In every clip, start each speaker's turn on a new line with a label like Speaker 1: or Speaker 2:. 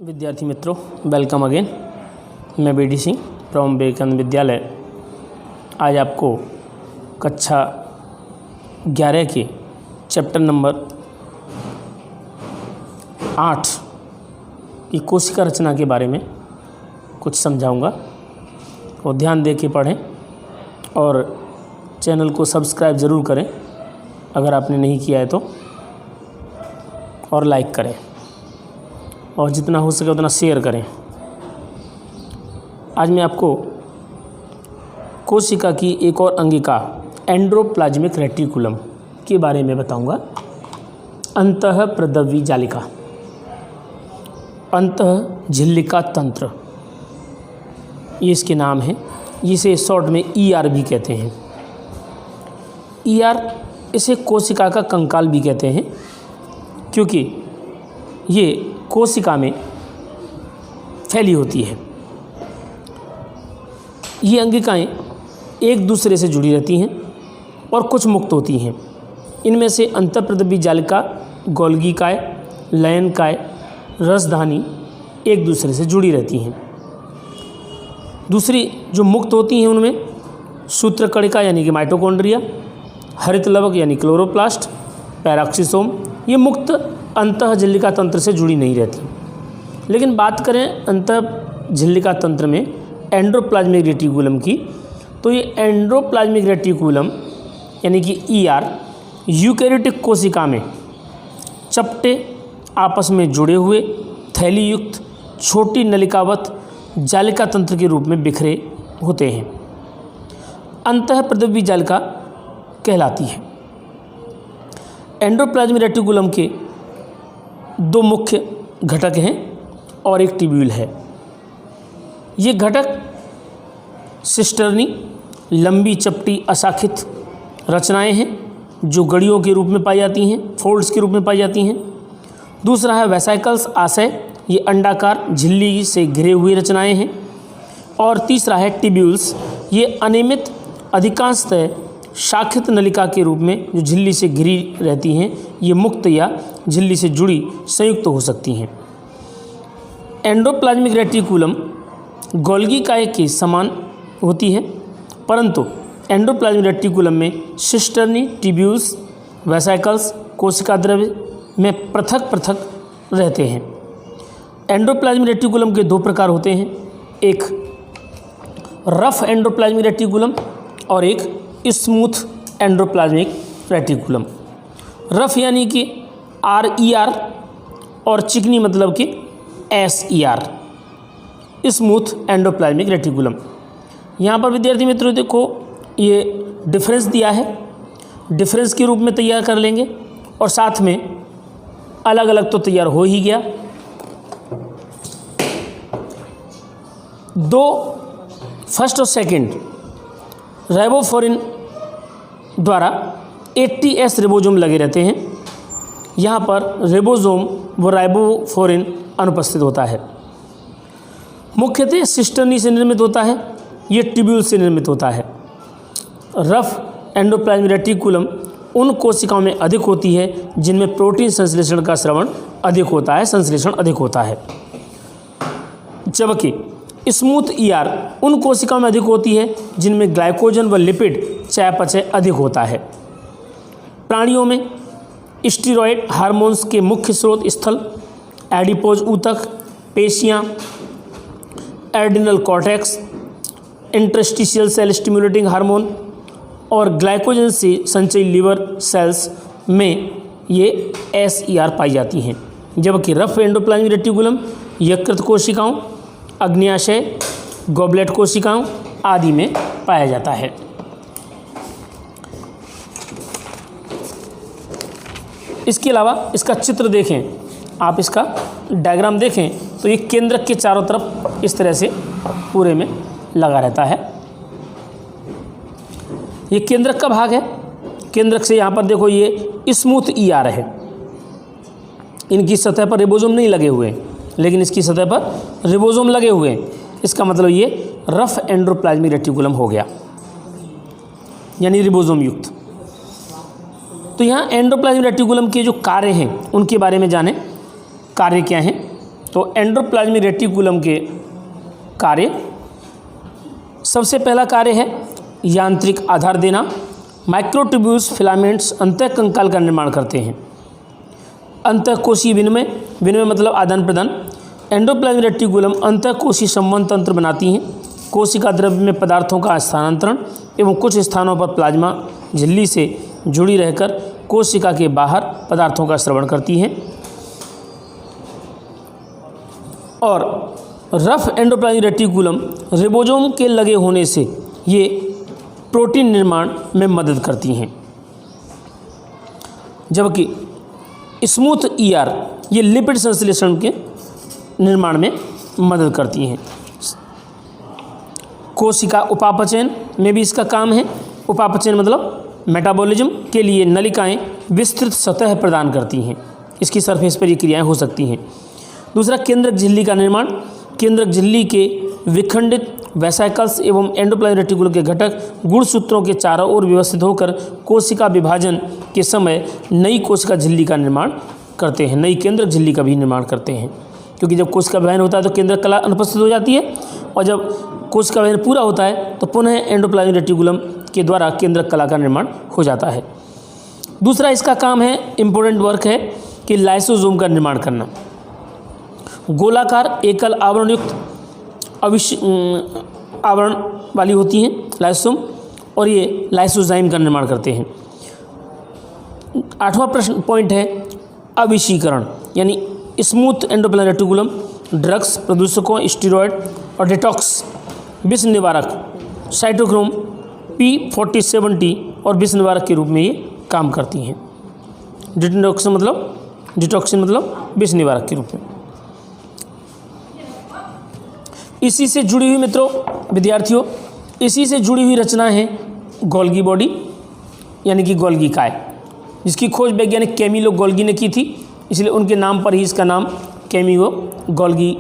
Speaker 1: विद्यार्थी मित्रों, welcome again. मैं BD सिंह फ्रॉम विवेकानंद विद्यालय। आज आपको कक्षा 11 के चैप्टर नंबर 8 की कोशिका रचना के बारे में कुछ समझाऊंगा और ध्यान दे के पढ़ें और चैनल को सब्सक्राइब ज़रूर करें अगर आपने नहीं किया है तो, और लाइक करें और जितना हो सके उतना शेयर करें। आज मैं आपको कोशिका की एक और अंगिका एंडोप्लाज्मिक रेटिकुलम के बारे में बताऊंगा। अंतःप्रदवी जालिका, अंतःझिल्लिका तंत्र, ये इसके नाम है। जिसे शॉर्ट में ER भी कहते हैं। ER इसे कोशिका का कंकाल भी कहते हैं, क्योंकि ये कोशिका में फैली होती है। ये अंगिकाएं एक दूसरे से जुड़ी रहती हैं और कुछ मुक्त होती हैं। इनमें से अंतःप्रदवी जालिका, गोल्गी-काय, लयन-काय, रसधानी एक दूसरे से जुड़ी रहती हैं। दूसरी जो मुक्त होती हैं उनमें सूत्रकणिका यानी कि माइटोकॉन्ड्रिया, हरित लवक यानी क्लोरोप्लास्ट, पैराक्सिसोम, ये मुक्त अंतःझिल्लिका तंत्र से जुड़ी नहीं रहती। लेकिन बात करें अंतःझिल्लिका तंत्र में एंडोप्लाज्मिक रेटिकुलम की, तो ये एंडोप्लाज्मिक रेटिकुलम यानी कि ER यूकेरियोटिक कोशिका में चपटे आपस में जुड़े हुए थैली युक्त छोटी नलिकावत जालिका तंत्र के रूप में बिखरे होते हैं। अंतःप्रदवी जालिका कहलाती है। एंडोप्लाज्मिक रेटिकुलम के दो मुख्य घटक हैं और एक ट्यूब्यूल है। ये घटक सिस्टर्नी लंबी चपटी अशाखित रचनाएं हैं जो गड़ियों के रूप में पाई जाती हैं, फोल्ड्स के रूप में पाई जाती हैं। दूसरा है वेसाइकल्स आशय, ये अंडाकार झिल्ली से घिरे हुई रचनाएं हैं। और तीसरा है ट्यूब्यूल्स, ये अनियमित अधिकांशतः शाखित नलिका के रूप में जो झिल्ली से घिरी रहती हैं। ये मुक्त या झिल्ली से जुड़ी संयुक्त हो सकती हैं। एंडोप्लाज्मिक रेटिकुलम गोल्गी-काय के समान होती है, परंतु एंडोप्लाज्मिक रेटिकुलम में सिस्टर्नी, ट्यूब्यूल्स, वेसाइकल्स कोशिका द्रव्य में पृथक पृथक रहते हैं। एंडोप्लाज्मिक रेटिकुलम के दो प्रकार होते हैं, एक रफ एंडोप्लाज्मिक रेटिकुलम और एक स्मूथ एंडोप्लाज्मिक रेटिकुलम। रफ यानी कि RER और चिकनी मतलब कि SER, स्मूथ एंडोप्लाज्मिक रेटिकुलम। यहाँ पर विद्यार्थी मित्रों देखो, ये डिफरेंस दिया है, डिफरेंस के रूप में तैयार कर लेंगे और साथ में अलग अलग तो तैयार हो ही गया। दो फर्स्ट और सेकंड राइबोफ्लोरिन द्वारा 80S रिबोसोम लगे रहते हैं। यहाँ पर रिबोसोम व राइबोफ्लोरिन अनुपस्थित होता है। मुख्यतः सिस्टर्नी से निर्मित होता है, ये ट्यूब्यूल से निर्मित होता है। रफ एंडोप्लाज्मिक रेटिकुलम उन कोशिकाओं में अधिक होती है जिनमें प्रोटीन संश्लेषण का श्रवण अधिक होता है, संश्लेषण अधिक होता है। जबकि स्मूथ ER उन कोशिकाओं में अधिक होती है जिनमें ग्लाइकोजन व लिपिड चयापचय अधिक होता है। प्राणियों में स्टीरॉयड हार्मोन्स के मुख्य स्रोत स्थल एडिपोज ऊतक, पेशियाँ, adrenal cortex, interstitial cell stimulating hormone और ग्लाइकोजन से संचयी लिवर सेल्स में ये SER पाई जाती हैं। जबकि रफ एंडोप्लाज्मिक रेटिकुलम यकृत कोशिकाओं, अग्न्याशय, गॉबलेट कोशिकाओं आदि में पाया जाता है। इसके अलावा इसका चित्र देखें, आप इसका डायग्राम देखें तो ये केंद्रक के चारों तरफ इस तरह से पूरे में लगा रहता है। ये केंद्रक का भाग है। केंद्रक से यहाँ पर देखो ये स्मूथ ER है। इनकी सतह पर रिबोसोम नहीं लगे हुए, लेकिन इसकी सतह पर रिबोसोम लगे हुए हैं। इसका मतलब ये रफ एंडोप्लाज्मिक रेटिकुलम हो गया, यानी रिबोसोम युक्त। तो यहाँ एंडोप्लाज्मिक रेटिकुलम के जो कार्य हैं उनके बारे में जानें। कार्य क्या हैं? तो एंडोप्लाज्मिक रेटिकुलम के कार्य, सबसे पहला कार्य है यांत्रिक आधार देना। माइक्रोट्यूब्यूल्स फिलामेंट्स अंतःकंकाल का निर्माण करते हैं। अंतःकोशीय विनिमय, विनिमय मतलब आदान प्रदान। एंडोप्लाज्मिक रेटिकुलम अंतःकोशीय संवहन तंत्र बनाती हैं। कोशिका द्रव्य में पदार्थों का स्थानांतरण एवं कुछ स्थानों पर प्लाज्मा झिल्ली से जुड़ी रहकर कोशिका के बाहर पदार्थों का श्रवण करती हैं। और रफ एंडोप्लाज्मिक रेटिकुलम रिबोसोम के लगे होने से ये प्रोटीन निर्माण में मदद करती हैं, जबकि स्मूथ ईआर ये लिपिड संश्लेषण के निर्माण में मदद करती हैं। कोशिका उपापचयन में भी इसका काम है। उपापचयन मतलब मेटाबॉलिज्म के लिए नलिकाएं विस्तृत सतह प्रदान करती हैं, इसकी सरफेस पर ये क्रियाएं हो सकती हैं। दूसरा, केंद्रक झिल्ली का निर्माण। केंद्रक झिल्ली के विखंडित वेसाइकल्स एवं एंडोप्लाज्मिक रेटिकुलम के घटक गुणसूत्रों के चारों ओर व्यवस्थित होकर कोशिका विभाजन के समय नई कोशिका झिल्ली का निर्माण करते हैं, नई केंद्रक झिल्ली का भी निर्माण करते हैं। क्योंकि जब कोशिका विभाजन होता है तो केंद्रक कला अनुपस्थित हो जाती है, और जब कोशिका विभाजन पूरा होता है तो पुनः एंडोप्लाज्मिक रेटिकुलम के द्वारा केंद्रक कला का निर्माण हो जाता है। दूसरा इसका काम है, इम्पोर्टेंट वर्क है कि लाइसोसोम का निर्माण करना। गोलाकार एकल आवरण युक्त आवरण वाली होती हैं लाइसोसोम, और ये लाइसोजाइम का निर्माण करते हैं। 8वां प्रश्न पॉइंट है अविशीकरण, यानी स्मूथ एंडोप्लाज्मिक रेटिकुलम ड्रग्स, प्रदूषकों, स्टेरॉयड और डिटॉक्स, विष निवारक, साइटोक्रोम P4070 और विष निवारक के रूप में ये काम करती हैं। डिटॉक्सिन मतलब विष निवारक के रूप में। इसी से जुड़ी हुई मित्रों, विद्यार्थियों, इसी से जुड़ी हुई रचना है गोल्गी बॉडी, यानी कि गोल्गी काय, जिसकी खोज वैज्ञानिक कैमिलो गोल्गी ने की थी, इसलिए उनके नाम पर ही इसका नाम कैमिलो गोल्गी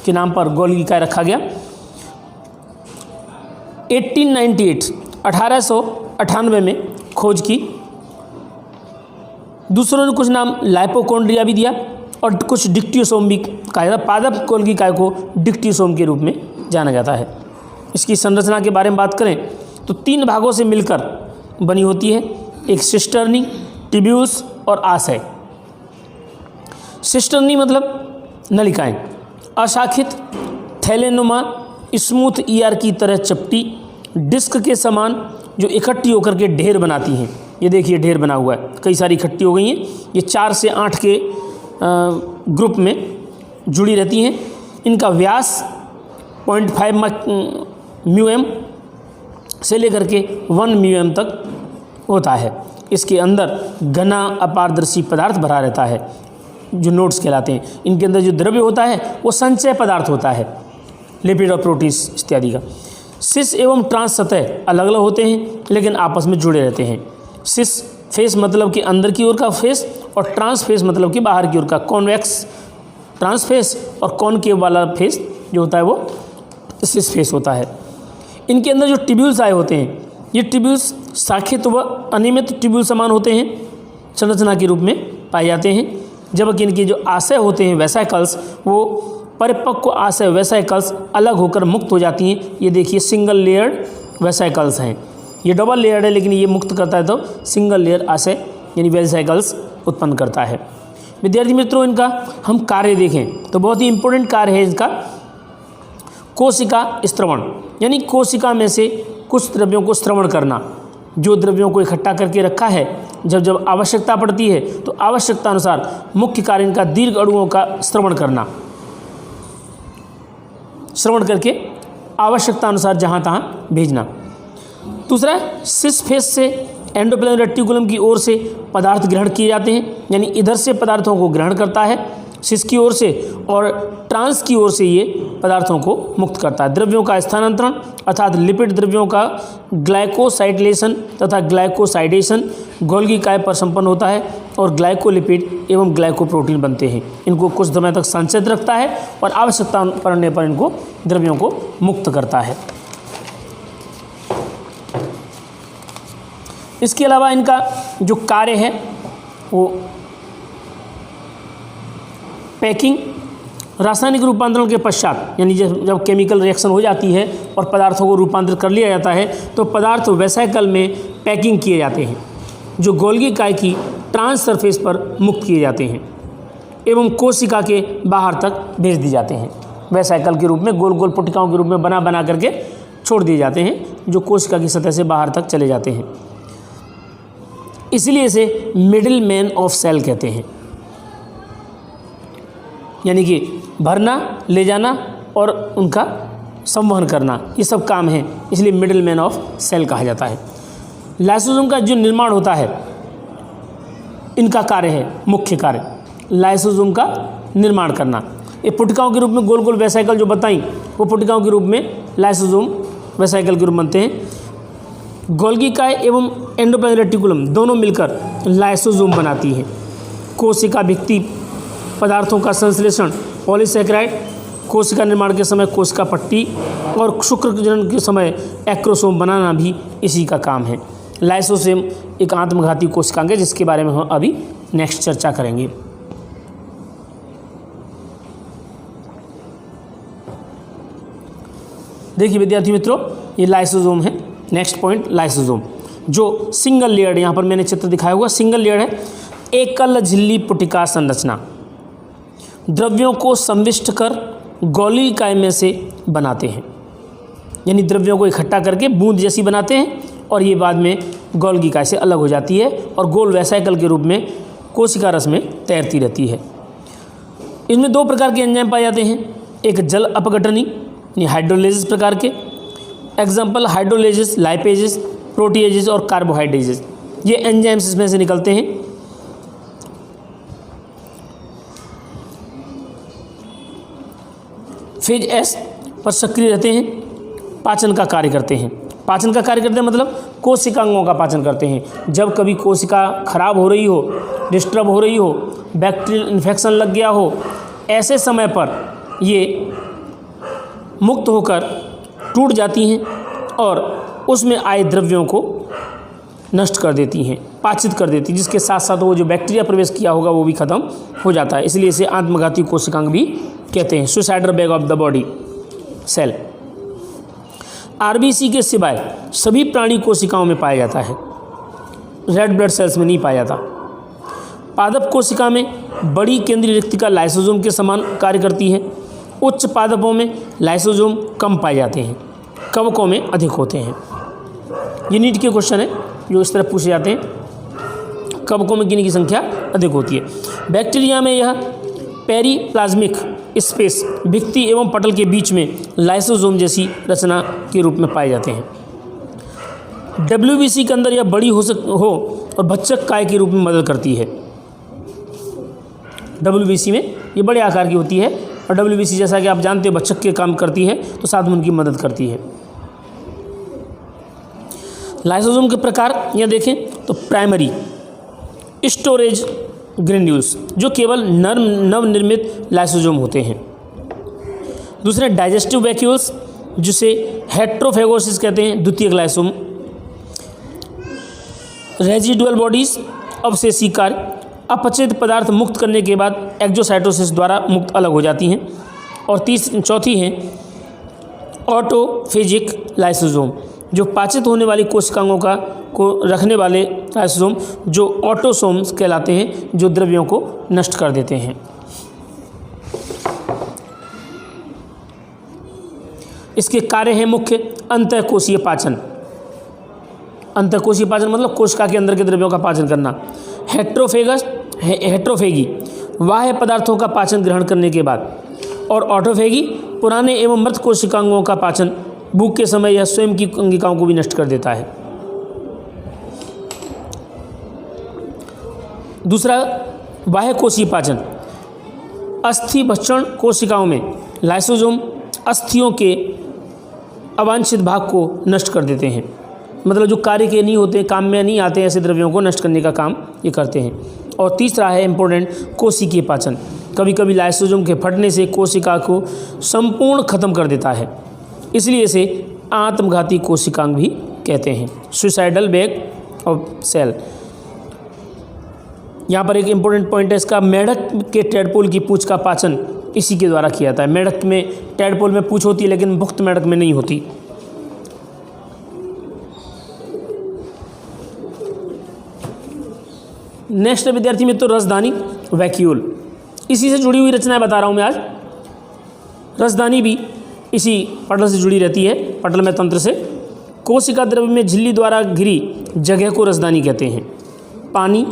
Speaker 1: के नाम पर गोल्गी काय रखा गया। 1898 में खोज की। दूसरों ने कुछ नाम लाइपोकॉन्ड्रिया भी दिया और कुछ डिक्टियोसोम भी कहा जाता है। पादप गोल्गी काय को डिक्टियोसोम के रूप में जाना जाता है। इसकी संरचना के बारे में बात करें तो 3 भागों से मिलकर बनी होती है, एक सिस्टर्नी, ट्यूब्यूल्स और आशय। सिस्टर्नी मतलब नलिकाएं, अशाखित, थैलेनुमा, स्मूथ ईआर की तरह चपटी, डिस्क के समान जो इकट्ठी होकर के ढेर बनाती हैं। ये देखिए ढेर बना हुआ है, कई सारी इकट्ठी हो गई हैं। ये 4 से 8 के ग्रुप में जुड़ी रहती हैं। इनका व्यास 0.5 म्यूएम से लेकर के 1 म्यूएम तक होता है। इसके अंदर घना अपारदर्शी पदार्थ भरा रहता है जो नोड्स कहलाते हैं। इनके अंदर जो द्रव्य होता है वो संचय पदार्थ होता है, लिपिड और प्रोटीन्स इत्यादि का। सिस एवं ट्रांस सतह अलग अलग होते हैं लेकिन आपस में जुड़े रहते हैं। सिस फेस मतलब कि अंदर की ओर का फेस, और ट्रांस फेस मतलब कि बाहर की ओर का। कॉन्वेक्स ट्रांस फेस और कॉनकेव वाला फेस जो होता है वो सिस फेस होता है। इनके अंदर जो ट्यूब्यूल्स आए होते हैं, ये ट्यूब्यूल्स शाखित व अनियमित ट्यूब्यूल समान होते हैं, संरचना के रूप में पाए जाते हैं। जबकि इनके जो आशय होते हैं वेसाइकल्स, वो परिपक्व आशय वेसाइकल्स अलग होकर मुक्त हो जाती हैं। ये देखिए सिंगल लेयर्ड वेसाइकल्स हैं, ये डबल लेयर्ड है लेकिन ये मुक्त करता है तो सिंगल लेयर आशय यानी वेसाइकल्स उत्पन्न करता है। विद्यार्थी मित्रों, इनका हम कार्य देखें तो बहुत ही इंपॉर्टेंट कार्य है इसका कोशिका स्त्रवण, यानी कोशिका में से कुछ द्रव्यों को स्त्रवण करना। जो द्रव्यों को इकट्ठा करके रखा है, जब आवश्यकता पड़ती है तो आवश्यकता अनुसार मुख्य कार्य इनका दीर्घ अणुओं का स्त्रवण करना, श्रवण करके आवश्यकता अनुसार जहाँ तहाँ भेजना। दूसरा, सिस फेस से एंडोप्लाज्मिक रेटिकुलम की ओर से पदार्थ ग्रहण किए जाते हैं, यानी इधर से पदार्थों को ग्रहण करता है सिस की ओर से, और ट्रांस की ओर से ये पदार्थों को मुक्त करता है। द्रव्यों का स्थानांतरण अर्थात लिपिड द्रव्यों का ग्लाइकोसाइलेशन तथा ग्लाइकोसाइडेशन गोल्गी काय पर संपन्न होता है, और ग्लाइकोलिपिड एवं ग्लाइकोप्रोटीन बनते हैं। इनको कुछ समय तक संचित रखता है और आवश्यकता पड़ने पर इनको द्रव्यों को मुक्त करता है। इसके अलावा इनका जो कार्य है वो पैकिंग रासायनिक रूपांतरण के पश्चात, यानी जब केमिकल रिएक्शन हो जाती है और पदार्थों को रूपांतरित कर लिया जाता है तो पदार्थ वेसाइकल में पैकिंग किए जाते हैं, जो गोल्गी काय की ट्रांस सरफेस पर मुक्त किए जाते हैं एवं कोशिका के बाहर तक भेज दिए जाते हैं। वेसाइकल के रूप में गोल गोल पुटिकाओं के रूप में बना करके छोड़ दिए जाते हैं, जो कोशिका की सतह से बाहर तक चले जाते हैं। इसलिए इसे मिडिल मैन ऑफ सेल कहते हैं, यानी कि भरना, ले जाना और उनका संवहन करना, ये सब काम है, इसलिए मिडिल मैन ऑफ सेल कहा जाता है। लाइसोसोम का जो निर्माण होता है, इनका कार्य है, मुख्य कार्य लाइसोसोम का निर्माण करना। ये पुटिकाओं के रूप में गोल गोल वेसाइकल जो बताई, वो पुटिकाओं के रूप में लाइसोसोम वेसाइकल के रूप बनते हैं। गोल्गी काय एवं एंडोप्लाज्मिक रेटिकुलम दोनों मिलकर लाइसोसोम बनाती हैं। कोशिका भित्ति पदार्थों का संश्लेषण पॉलीसैकेराइड, कोशिका निर्माण के समय कोशिका पट्टी और शुक्र जनन के समय एक्रोसोम बनाना भी इसी का काम है। लाइसोसोम एक आत्मघाती कोशिकांग है, जिसके बारे में हम अभी नेक्स्ट चर्चा करेंगे। देखिए विद्यार्थी मित्रों, ये लाइसोसोम है। नेक्स्ट पॉइंट लाइसोसोम, जो सिंगल लेयर्ड, यहाँ पर मैंने चित्र दिखाया हुआ सिंगल लेयर्ड है, एकल झिल्ली पुटिका संरचना, द्रव्यों को संविष्ट कर गोल्गी काय में से बनाते हैं, यानी द्रव्यों को इकट्ठा करके बूंद जैसी बनाते हैं और ये बाद में गोल्गी काय से अलग हो जाती है और गोल वेसाइकल के रूप में कोशिका रस में तैरती रहती है। इनमें दो प्रकार के एंजाइम पाए जाते हैं, एक जल अपघटनी यानी हाइड्रोलेजिस प्रकार के, एग्जाम्पल हाइड्रोलेजिस, लाइपेजिस, प्रोटीएजिस और कार्बोहाइड्रेजिस, ये एंजाइम्स इसमें से निकलते हैं। फेज एस पर सक्रिय रहते हैं, पाचन का कार्य करते हैं। पाचन का कार्य करते हैं मतलब कोशिकांगों का पाचन करते हैं। जब कभी कोशिका खराब हो रही हो, डिस्टर्ब हो रही हो, बैक्टीरियल इन्फेक्शन लग गया हो, ऐसे समय पर ये मुक्त होकर टूट जाती हैं और उसमें आए द्रव्यों को नष्ट कर देती हैं, पाचित कर देती हैं, जिसके साथ साथ वो जो बैक्टीरिया प्रवेश किया होगा वो भी खत्म हो जाता है। इसलिए इसे आत्मघाती कोशिकांग भी कहते हैं, suicidal bag of the body cell. RBC के सिवाय सभी प्राणी कोशिकाओं में पाया जाता है, रेड ब्लड सेल्स में नहीं पाया जाता। पादप कोशिका में बड़ी केंद्रीय रिक्तिका लाइसोसोम के समान कार्य करती है। उच्च पादपों में लाइसोसोम कम पाए जाते हैं, कवकों में अधिक होते हैं। ये नीट के क्वेश्चन है जो इस तरह पूछे जाते हैं, कवकों में किन की संख्या अधिक होती है। बैक्टीरिया में यह पेरीप्लाज्मिक स्पेस भित्ति एवं पटल के बीच में लाइसोसोम जैसी रचना के रूप में पाए जाते हैं। डब्ल्यूबीसी के अंदर यह बड़ी हो और भक्षक काय के रूप में मदद करती है। डब्ल्यूबीसी में ये बड़े आकार की होती है और डब्ल्यूबीसी जैसा कि आप जानते हो भक्षक के काम करती है, तो साथ में उनकी मदद करती है। लाइसोसोम के प्रकार यह देखें तो प्राइमरी स्टोरेज ग्रेन्यूल्स, जो केवल नवनिर्मित लाइसोसोम होते हैं। दूसरे डाइजेस्टिव वैक्यूल्स, जिसे हेट्रोफेगोसिस कहते हैं, द्वितीयक लाइसोम। रेजिडुअल बॉडीज, अवशेषी कार्य, अपचित पदार्थ मुक्त करने के बाद एक्जोसाइटोसिस द्वारा मुक्त अलग हो जाती हैं। और चौथी है ऑटोफेजिक लाइसोसोम, जो पाचित होने वाली कोशिकाओं को रखने वाले लाइसोसोम, जो ऑटोसोम्स कहलाते हैं, जो द्रव्यों को नष्ट कर देते हैं। इसके कार्य हैं मुख्य अंतःकोशीय पाचन। अंतःकोशीय पाचन मतलब कोशिका के अंदर के द्रव्यों का पाचन करना। हेट्रोफेगी बाह्य पदार्थों का पाचन ग्रहण करने के बाद, और ऑटोफेगी पुराने एवं मृत कोशिकांगों का पाचन। भूख के समय यह स्वयं की अंगिकाओं को भी नष्ट कर देता है। दूसरा बाह्य कोशीय पाचन, अस्थि भक्षण कोशिकाओं में लाइसोसोम अस्थियों के अवांछित भाग को नष्ट कर देते हैं, मतलब जो कार्य के नहीं होते, काम में नहीं आते, ऐसे द्रव्यों को नष्ट करने का काम ये करते हैं। और तीसरा है इम्पोर्टेंट कोशिकीय पाचन, कभी कभी लाइसोसोम के फटने से कोशिका को संपूर्ण खत्म कर देता है, इसलिए इसे आत्मघाती कोशिकांग भी कहते हैं, सुसाइडल बैग ऑफ सेल। यहाँ पर एक इम्पोर्टेंट पॉइंट है इसका, मेढक के टेडपोल की पूंछ का पाचन इसी के द्वारा किया जाता है। मेढक में, टैडपोल में पूंछ होती है, लेकिन पुख्त मेढक में नहीं होती। नेक्स्ट विद्यार्थी मित्रों, रसदानी वैक्यूल, इसी से जुड़ी हुई रचनाएं बता रहा हूं मैं आज। रसदानी भी इसी पटल से जुड़ी रहती है, पटलमय तंत्र से। कोशिका द्रव्य में झिल्ली द्वारा घिरी जगह को रसदानी कहते हैं। पानी,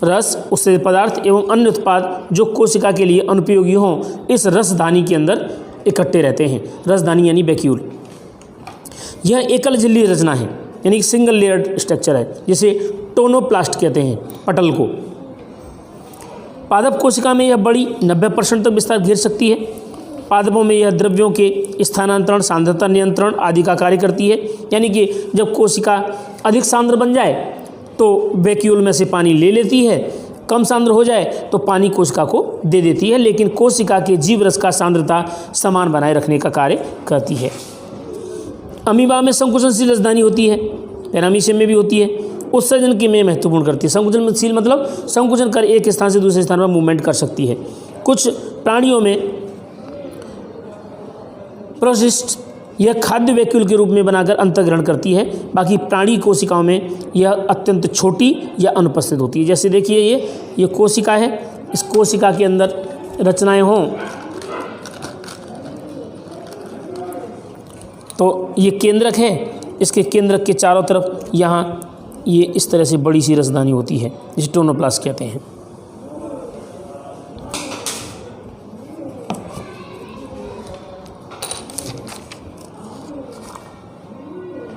Speaker 1: रस, उत्सर्जित पदार्थ एवं अन्य उत्पाद जो कोशिका के लिए अनुपयोगी हों, इस रसदानी के अंदर इकट्ठे रहते हैं। रसदानी यानी वैक्यूल। यह एकल झिल्ली रचना है, यानी सिंगल लेयर्ड स्ट्रक्चर है, जिसे टोनोप्लास्ट कहते हैं पटल को। पादप कोशिका में यह बड़ी 90% तक विस्तार घेर सकती है। पादपों में यह द्रव्यों के स्थानांतरण, सांद्रता नियंत्रण आदि का कार्य करती है। यानी कि जब कोशिका अधिक सांद्र बन जाए तो वैक्यूल में से पानी ले लेती है, कम सांद्र हो जाए तो पानी कोशिका को दे देती है, लेकिन कोशिका के जीव रस का सांद्रता समान बनाए रखने का कार्य करती है। अमीबा में संकुचनशील रसदानी होती है, पैरामीशियम में भी होती है। उत्सर्जन की में महत्वपूर्ण करती है। संकुचनशील मतलब संकुचन कर एक स्थान से दूसरे स्थान पर मूवमेंट कर सकती है। कुछ प्राणियों में प्रोसिस्ट यह खाद्य वैक्यूल के रूप में बनाकर अंतर्ग्रहण करती है। बाकी प्राणी कोशिकाओं में यह अत्यंत छोटी या अनुपस्थित होती है। जैसे देखिए ये कोशिका है, इस कोशिका के अंदर रचनाएं हों तो ये केंद्रक है, इसके केंद्रक के चारों तरफ यहाँ ये इस तरह से बड़ी सी रसदानी होती है, जिसे टोनोप्लास्ट कहते हैं।